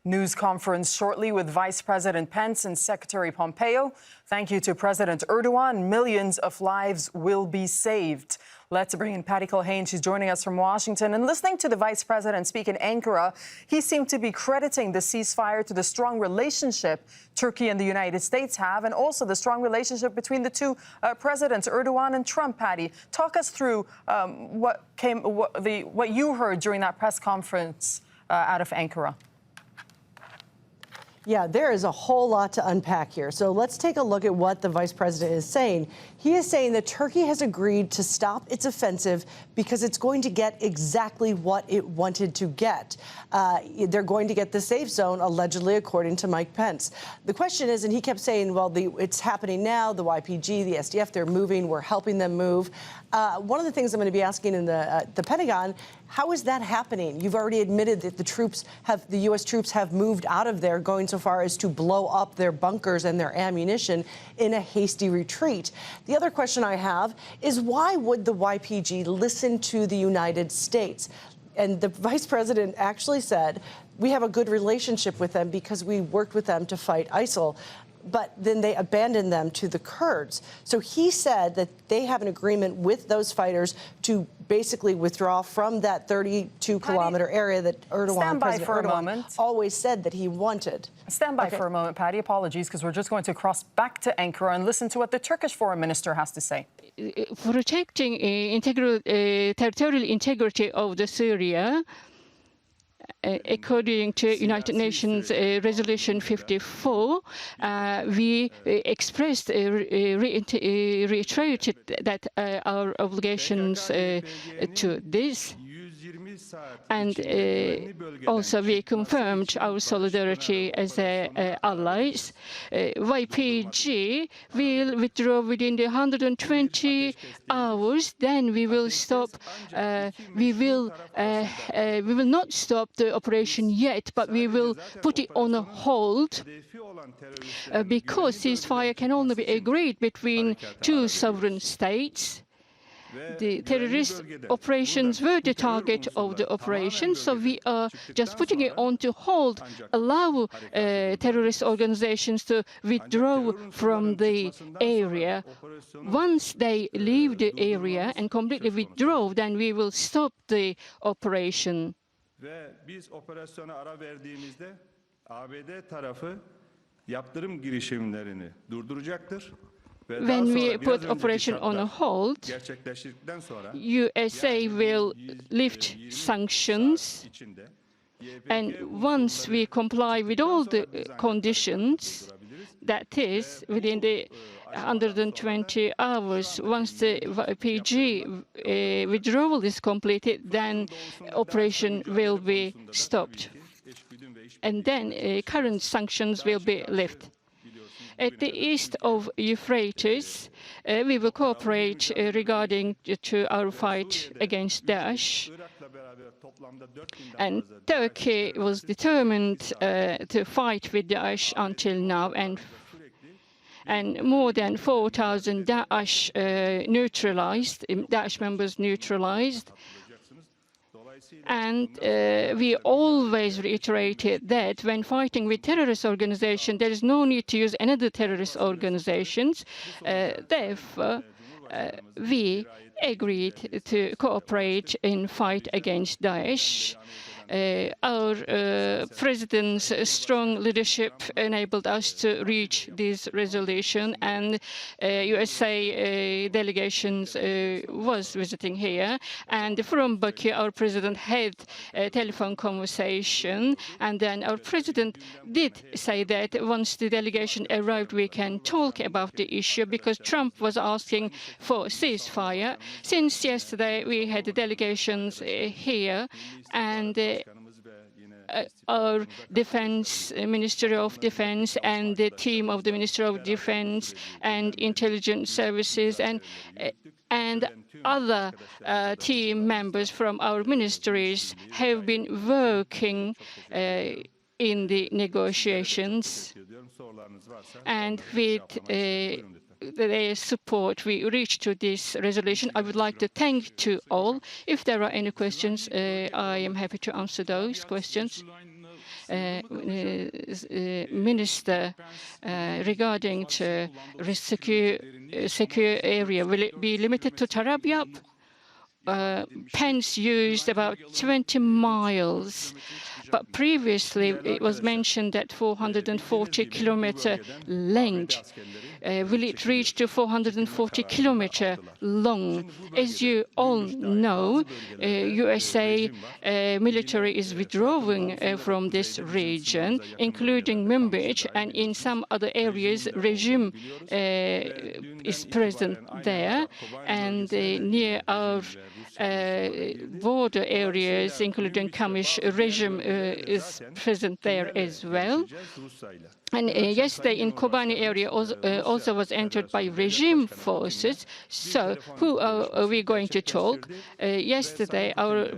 News conference shortly with Vice President Pence and Secretary Pompeo. Thank you to President Erdogan. Millions of lives will be saved. Let's bring in Patty Culhane. She's joining us from Washington. And listening to the Vice President speak in Ankara, he seemed to be crediting the ceasefire to the strong relationship Turkey and the United States have, and also the strong relationship between the two presidents, Erdogan and Trump. Patty, talk us through what you heard during that press conference out of Ankara. Yeah, there is a whole lot to unpack here. So let's take a look at what the vice president is saying. He is saying that Turkey has agreed to stop its offensive because it's going to get exactly what it wanted to get. They're going to get the safe zone, allegedly, according to Mike Pence. The question is, and he kept saying, well, it's happening now, the YPG, the SDF, they're moving, we're helping them move. One of the things I'm going to be asking in the Pentagon, how is that happening? You've already admitted that the U.S. troops have moved out of there, going so far as to blow up their bunkers and their ammunition in a hasty retreat. The other question I have is, why would the YPG listen to the United States? And the vice president actually said, we have a good relationship with them because we worked with them to fight ISIL. But then they abandoned them to the Kurds. So he said that they have an agreement with those fighters to basically withdraw from that 32-kilometer area that President Erdogan always said that he wanted. Stand by for a moment, Patty. Apologies, because we're just going to cross back to Ankara and listen to what the Turkish foreign minister has to say. Protecting territorial integrity of the Syria, according to United Nations Resolution 54, we expressed, reiterated that our obligations to this. And also we confirmed our solidarity as allies. YPG will withdraw within the 120 hours. Then we will stop. We will not stop the operation yet, but we will put it on a hold because ceasefire can only be agreed between two sovereign states. The terrorist operations were the target of the operation, so we are just putting it on to hold, allow terrorist organizations to withdraw from the area. Once they leave the area and completely withdraw, then we will stop the operation. Ve biz operasyona ara verdiğimizde ABD tarafı yaptırım girişimlerini durduracaktır. When we put operation on a hold, USA will lift sanctions, and once we comply with all the conditions, that is, within the 120 hours, once the YPG withdrawal is completed, then operation will be stopped. And then current sanctions will be lifted. At the east of Euphrates, we will cooperate regarding to our fight against Daesh. And Turkey was determined to fight with Daesh until now, and more than 4,000 Daesh Daesh members neutralized. And we always reiterated that when fighting with terrorist organizations, there is no need to use another terrorist organizations. Therefore, we agreed to cooperate in fight against Daesh. Our president's strong leadership enabled us to reach this resolution, and USA delegations was visiting here. And from Baku, our president had a telephone conversation, and then our president did say that once the delegation arrived, we can talk about the issue, because Trump was asking for ceasefire. Since yesterday, we had the delegations here, and our Ministry of Defense and the team of the Ministry of Defense and Intelligence Services and other team members from our ministries have been working in the negotiations, and with their support, we reached to this resolution. I would like to thank to all. If there are any questions, I am happy to answer those questions. minister regarding to secure area. Will it be limited to Tarabyab? Pence used about 20 miles, but previously it was mentioned that 440-kilometer length. Will it reach to 440-kilometer long? As you all know, USA military is withdrawing from this region, including Manbij, and in some other areas, regime is present there, and near our border areas, including Kamish, regime is present there as well. And yesterday in Kobani area also was entered by regime forces. So who are we going to talk? Yesterday our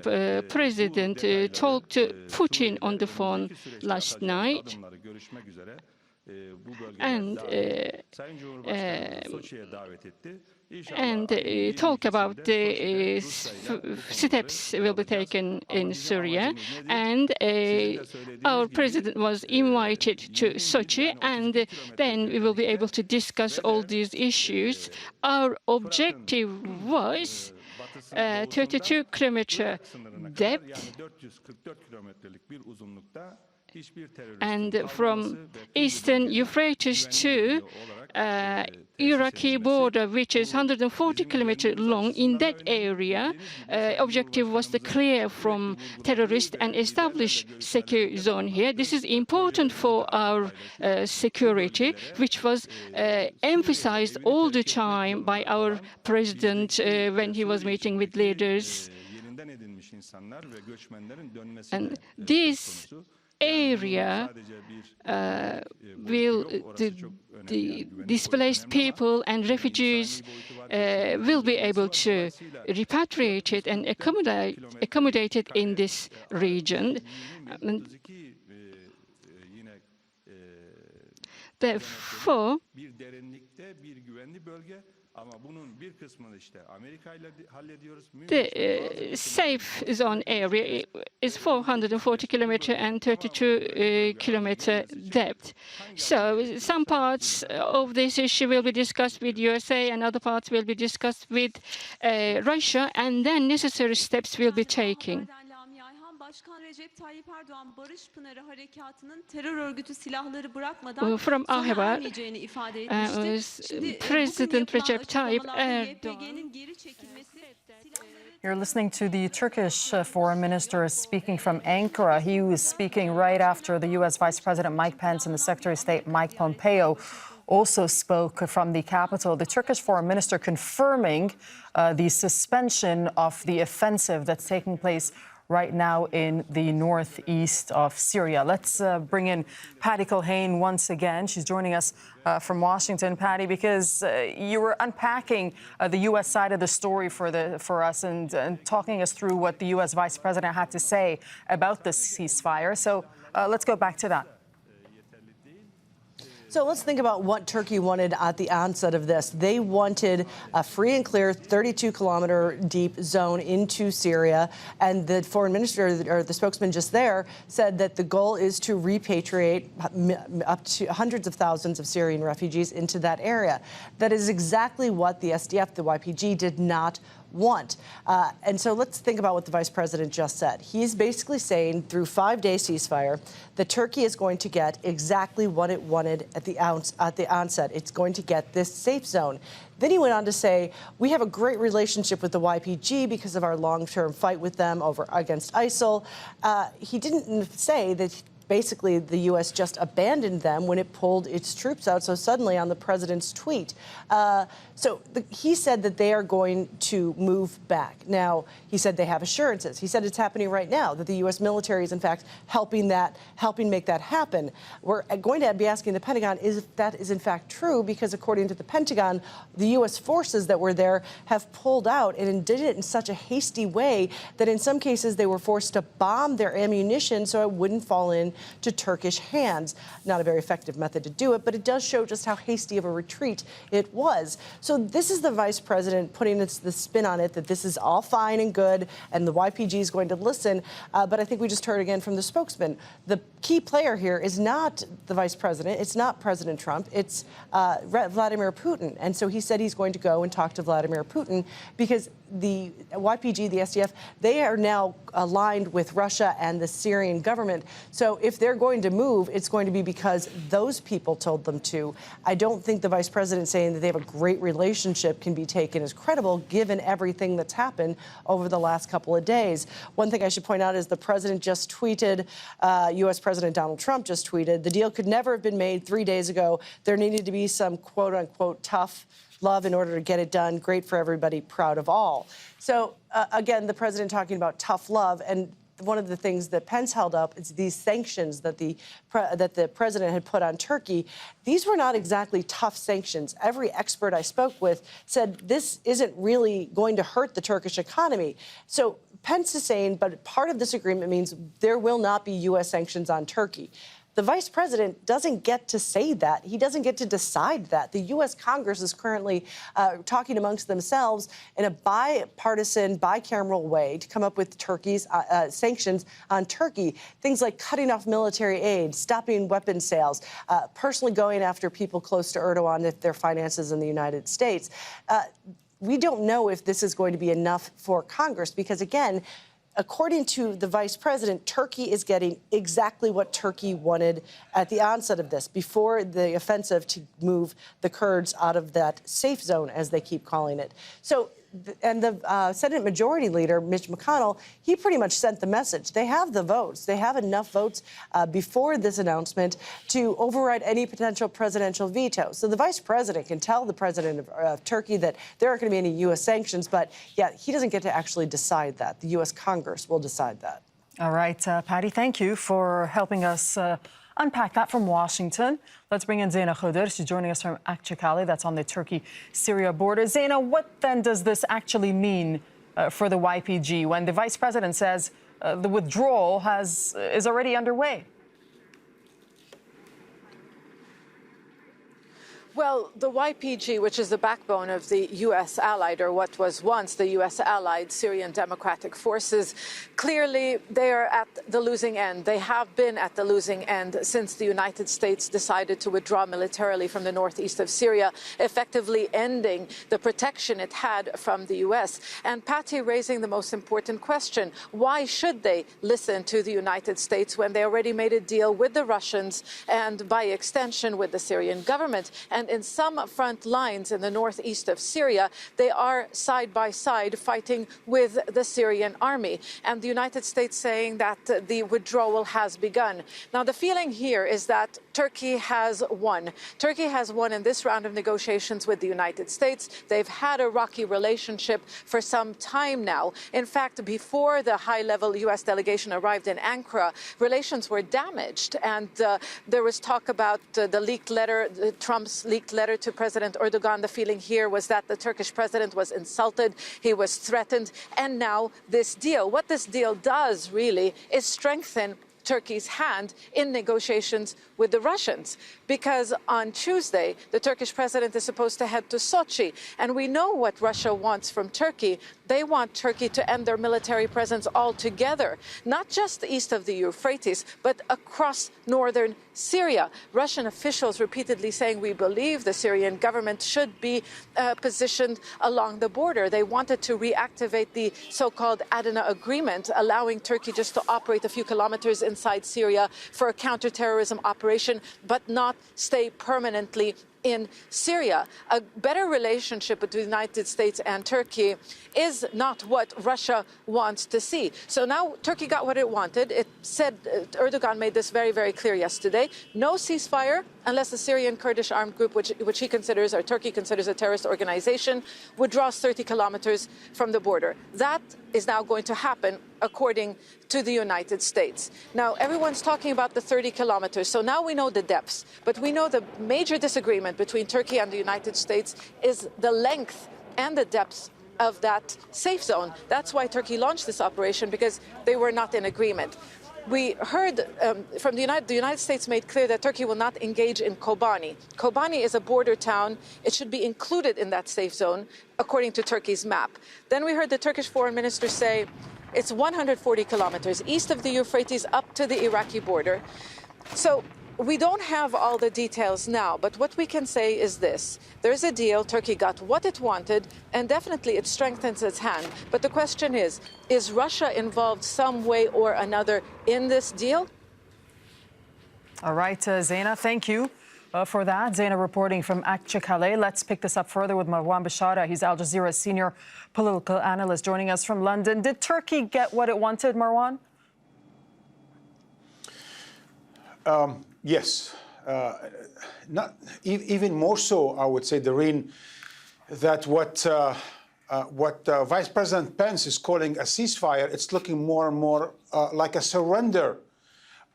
president talked to Putin on the phone last night. And talk about the steps will be taken in Syria. And our president was invited to Sochi, and then we will be able to discuss all these issues. Our objective was 32-kilometer depth, and from eastern Euphrates to Iraqi border, which is 140 kilometers long. In that area, objective was to clear from terrorists and establish secure zone here. This is important for our security, which was emphasized all the time by our president when he was meeting with leaders. And this area will the displaced people and refugees will be able to repatriate it and accommodate it in this region. Therefore, the safe zone area is 440 kilometer and 32 kilometer depth. So some parts of this issue will be discussed with USA and other parts will be discussed with Russia, and then necessary steps will be taken. From Ankara, President Recep Tayyip Erdogan. You're listening to the Turkish foreign minister speaking from Ankara. He was speaking right after the U.S. Vice President Mike Pence and the Secretary of State Mike Pompeo also spoke from the capital. The Turkish foreign minister confirming the suspension of the offensive that's taking place right now in the northeast of Syria. Let's bring in Patty Culhane once again. She's joining us from Washington. Patty, because you were unpacking the U.S. side of the story for us and talking us through what the U.S. Vice President had to say about the ceasefire. So let's go back to that. So let's think about what Turkey wanted at the onset of this. They wanted a free and clear 32-kilometer deep zone into Syria. And the foreign minister, or the spokesman just there, said that the goal is to repatriate up to hundreds of thousands of Syrian refugees into that area. That is exactly what the SDF, the YPG, did not want. And so let's think about what the vice president just said. He's basically saying through 5-day ceasefire that Turkey is going to get exactly what it wanted at the onset. It's going to get this safe zone. Then he went on to say, we have a great relationship with the YPG because of our long-term fight with them against ISIL. He didn't say that basically the U.S. just abandoned them when it pulled its troops out so suddenly on the president's tweet. He said that they are going to move back. Now, he said they have assurances. He said it's happening right now, that the U.S. military is, in fact, helping make that happen. We're going to be asking the Pentagon if that is, in fact, true, because according to the Pentagon, the U.S. forces that were there have pulled out and did it in such a hasty way that in some cases they were forced to bomb their ammunition so it wouldn't fall into Turkish hands. Not a very effective method to do it, but it does show just how hasty of a retreat it was. So this is the vice president putting the spin on it that this is all fine and good and the YPG is going to listen. But I think we just heard again from the spokesman. The key player here is not the vice president. It's not President Trump. It's Vladimir Putin. And so he said he's going to go and talk to Vladimir Putin because the YPG, the SDF, they are now aligned with Russia and the Syrian government. So if they're going to move, it's going to be because those people told them to. I don't think the vice president saying that they have a great relationship can be taken as credible given everything that's happened over the last couple of days. One thing I should point out is the president just tweeted, U.S. President Donald Trump just tweeted, the deal could never have been made 3 days ago. There needed to be some quote unquote tough love in order to get it done. Great for everybody, proud of all. So again, the president talking about tough love, and one of the things that Pence held up is these sanctions that the president had put on Turkey. These were not exactly tough sanctions. Every expert I spoke with said this isn't really going to hurt the Turkish economy. So Pence is saying, but part of this agreement means there will not be U.S. sanctions on Turkey. The vice president doesn't get to say that. He doesn't get to decide that. The U.S. Congress is currently talking amongst themselves in a bipartisan, bicameral way to come up with Turkey's sanctions on Turkey. Things like cutting off military aid, stopping weapons sales, personally going after people close to Erdogan if their finances in the United States. We don't know if this is going to be enough for Congress because, again, according to the vice president, Turkey is getting exactly what Turkey wanted at the onset of this, before the offensive to move the Kurds out of that safe zone, as they keep calling it. So, and the Senate Majority Leader, Mitch McConnell, he pretty much sent the message. They have the votes. They have enough votes before this announcement to override any potential presidential veto. So the vice president can tell the president of Turkey that there aren't going to be any U.S. sanctions, but yeah, he doesn't get to actually decide that. The U.S. Congress will decide that. All right, Patty, thank you for helping us unpack that from Washington. Let's bring in Zeina Khudur. She's joining us from Akçakale. That's on the Turkey-Syria border. Zeina, what then does this actually mean for the YPG when the vice president says the withdrawal is already underway? Well, the YPG, which is the backbone of the U.S. allied, or what was once the U.S. allied Syrian Democratic Forces, clearly they are at the losing end. They have been at the losing end since the United States decided to withdraw militarily from the northeast of Syria, effectively ending the protection it had from the U.S. And Patty raising the most important question, why should they listen to the United States when they already made a deal with the Russians and by extension with the Syrian government? And in some front lines in the northeast of Syria, they are side by side fighting with the Syrian army. And the United States saying that the withdrawal has begun. Now, the feeling here is that Turkey has won. Turkey has won in this round of negotiations with the United States. They've had a rocky relationship for some time now. In fact, before the high-level U.S. delegation arrived in Ankara, relations were damaged. And there was talk about the leaked letter, Trump's leaked letter to President Erdogan. The feeling here was that the Turkish president was insulted, he was threatened, and now this deal. What this deal does really is strengthen Turkey's hand in negotiations with the Russians, because on Tuesday, the Turkish president is supposed to head to Sochi. And we know what Russia wants from Turkey. They want Turkey to end their military presence altogether, not just east of the Euphrates, but across northern Syria. Russian officials repeatedly saying, we believe the Syrian government should be positioned along the border. They wanted to reactivate the so-called Adana agreement, allowing Turkey just to operate a few kilometers inside Syria for a counterterrorism operation, but not stay permanently in Syria. A better relationship between the United States and Turkey is not what Russia wants to see. So now Turkey got what it wanted. It said, Erdogan made this very, very clear yesterday, no ceasefire unless the Syrian Kurdish armed group, which he considers, or Turkey considers, a terrorist organization, withdraws 30 kilometers from the border. That is now going to happen according to the United States. Now, everyone's talking about the 30 kilometers, so now we know the depths, but we know the major disagreement between Turkey and the United States is the length and the depth of that safe zone. That's why Turkey launched this operation, because they were not in agreement. We heard from the United States made clear that Turkey will not engage in Kobani. Kobani is a border town. It should be included in that safe zone, according to Turkey's map. Then we heard the Turkish foreign minister say, It's 140 kilometers east of the Euphrates up to the Iraqi border. So we don't have all the details now, but what we can say is this. There's a deal. Turkey got what it wanted, and definitely it strengthens its hand. But the question is Russia involved some way or another in this deal? All right, Zaina, thank you for that. Zaina reporting from Akçakale. Let's pick this up further with Marwan Bishara. He's Al Jazeera's senior political analyst joining us from London. Did Turkey get what it wanted, Marwan? Yes. Not even more so, I would say, Doreen, that what Vice President Pence is calling a ceasefire, it's looking more and more like a surrender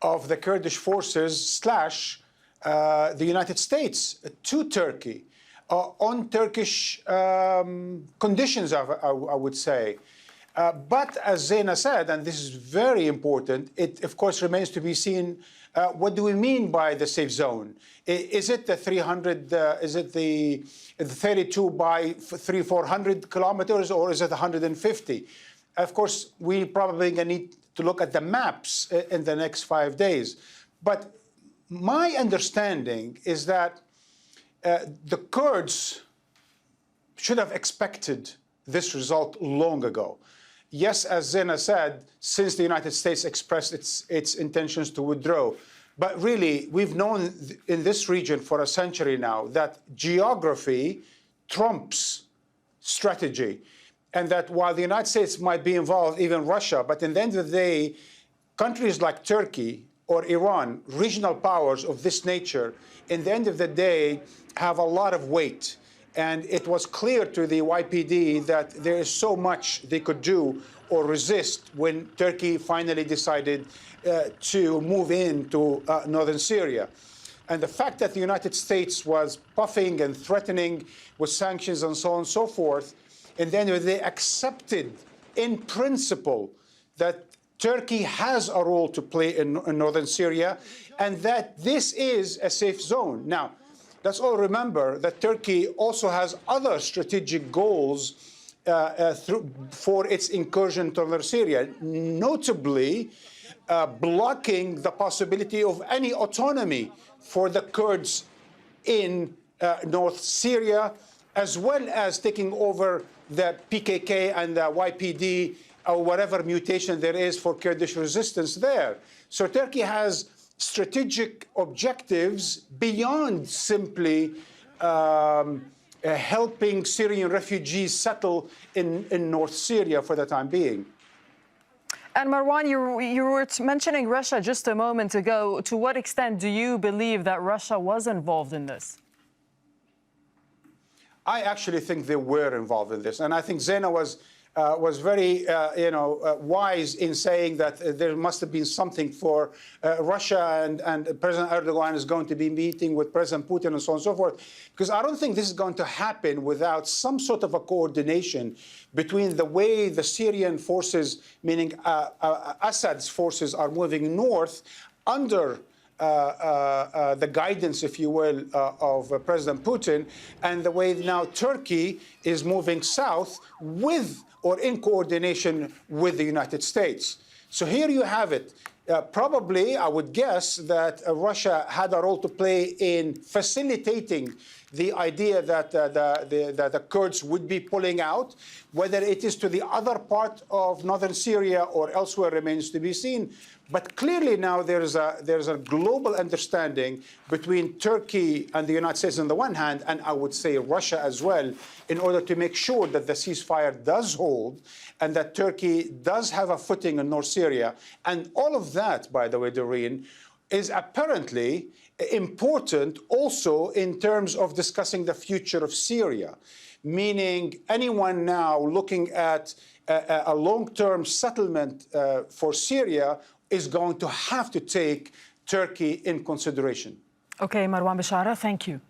of the Kurdish forces / the United States to Turkey on Turkish conditions, I would say. But as Zaina said, and this is very important, it of course remains to be seen, what do we mean by the safe zone? Is it the 300, is it the 32 by 400 kilometers, or is it 150? Of course, we probably need to look at the maps in the next 5 days. But my understanding is that the Kurds should have expected this result long ago. Yes, as Zaina said, since the United States expressed its intentions to withdraw. But really, we've known in this region for a century now that geography trumps strategy. And that while the United States might be involved, even Russia, but in the end of the day, countries like Turkey or Iran, regional powers of this nature, in the end of the day, have a lot of weight. And it was clear to the YPD that there is so much they could do or resist when Turkey finally decided to move into northern Syria. And the fact that the United States was puffing and threatening with sanctions and so on and so forth, and then they accepted in principle that Turkey has a role to play in northern Syria and that this is a safe zone. Now, let's all remember that Turkey also has other strategic goals for its incursion to northern Syria, notably blocking the possibility of any autonomy for the Kurds in North Syria, as well as taking over the PKK and the YPD or whatever mutation there is for Kurdish resistance there. So Turkey has strategic objectives beyond simply helping Syrian refugees settle in North Syria for the time being. And Marwan, you were mentioning Russia just a moment ago. To what extent do you believe that Russia was involved in this? I actually think they were involved in this, and I think Zaina was very wise in saying that there must have been something for Russia, and President Erdogan is going to be meeting with President Putin and so on and so forth, because I don't think this is going to happen without some sort of a coordination between the way the Syrian forces, meaning Assad's forces, are moving north under the guidance, if you will, of President Putin, and the way now Turkey is moving south with or in coordination with the United States. So here you have it. Probably, I would guess that Russia had a role to play in facilitating the idea that the Kurds would be pulling out. Whether it is to the other part of northern Syria or elsewhere remains to be seen. But clearly now there's a global understanding between Turkey and the United States on the one hand, and I would say Russia as well, in order to make sure that the ceasefire does hold and that Turkey does have a footing in North Syria. And all of that, by the way, Doreen, is apparently important also in terms of discussing the future of Syria, meaning anyone now looking at a long-term settlement for Syria is going to have to take Turkey in consideration. Okay, Marwan Bishara, thank you.